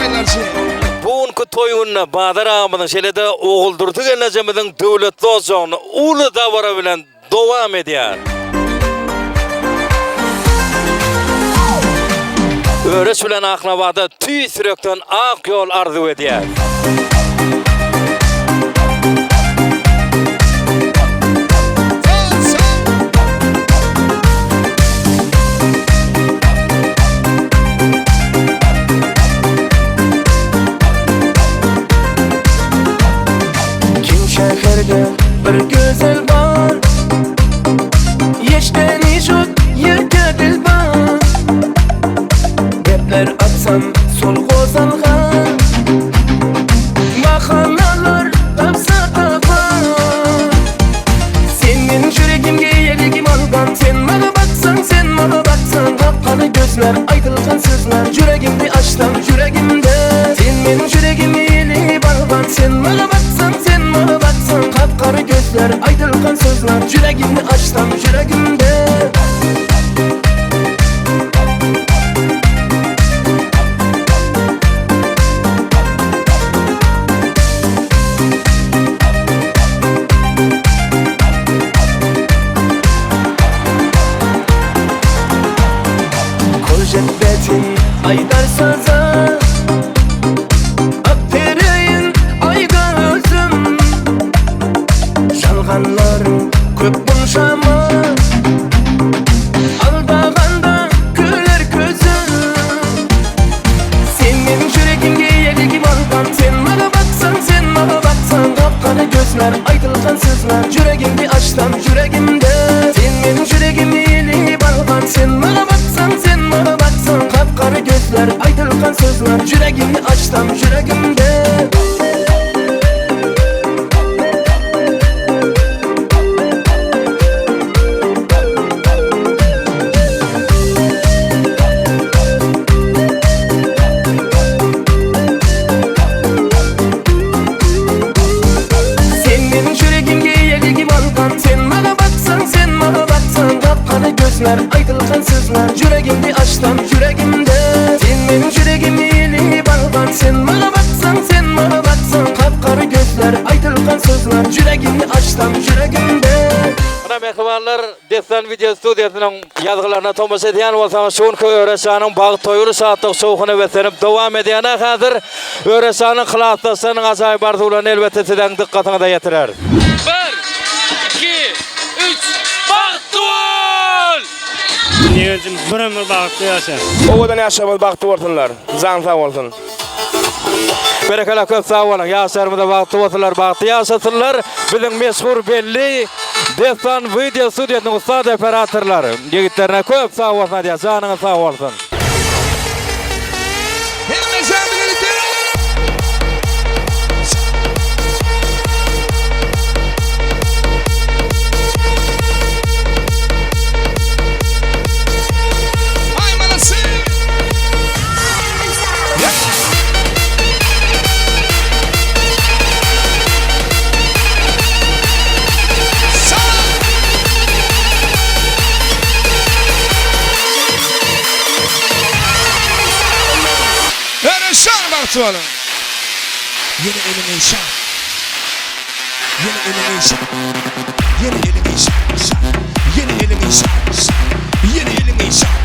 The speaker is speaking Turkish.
enerji. Bugünkü toyunna Badar ağamızın şelede oğuldurdu geleceğimizin devlet dozağını ulu davara bilen devam ediyor. Öreç bilen Aklavada tüy sürekten ak yol arzu ediyor. Şehirde bir güzel var, yeşteni çok yerge dil var. Gepler atsam sol gozalga, bahanalar tapsa tapar. Senin yüreğimge yeligim algan, sen bana baksan kapkalı gözler, aydılgan sözler. Yüreğimde açtam yüreğimde, sen benim yüreğimi yelip algan, sen bana baksan kapkarı gözler, aydılgan sözler. Yüreğimde açtam yüreğimde. Betin aydar söze, aktereyin ayga özüm. Şalganların köp bulşama, aldağanda güler gözüm. Senin yüreğimge yeligim algan, sen bana baksan kapkara gözler, aydılgan sözler. Yüreğimde açtam yüreğimde, senin yüreğimi yelip algan, sen bana baksan kapkara gözler, aydılgan sözler. Yüreğimi açtam yüreğimde. Senin yüreğimge yeligim algan, sen bana baksan kapkara gözler, aydılgan sözler. Yüreğimde açtam yüreğimde, senin yüreğimi yelip algan, sen bana baksan kapkara gözler, aydılgan sözler. Yüreğimde açtam yüreğimde. Ana mehmanlar, Destan Video Studiyasının yazgılarına tomas ediyen olsanız şunki öğreşanın bağı toyuru saatlik soğukunu vesenip devam ediyene hazır öğreşanın klastasının acayip arzularını elbette sizden dikkatine de getirir. 1, 2, 3, baktı ol! Niyazım bir ömür baktı yaşa. Ovadan yaşamız baktı olsunlar. Can sağ olsun. Berekala köp sağ olun. Yaşarımda baktı olsunlar, baktı yaşasınlar. Bizim meşhur belli Destan Video Studiyasının ustad operatorları. Yigitlerine köp sağ olsun diye, canınız sağ olsun. Yeni animation. Yeni animation. Yeni animation. Yeni animation. Yeni animation.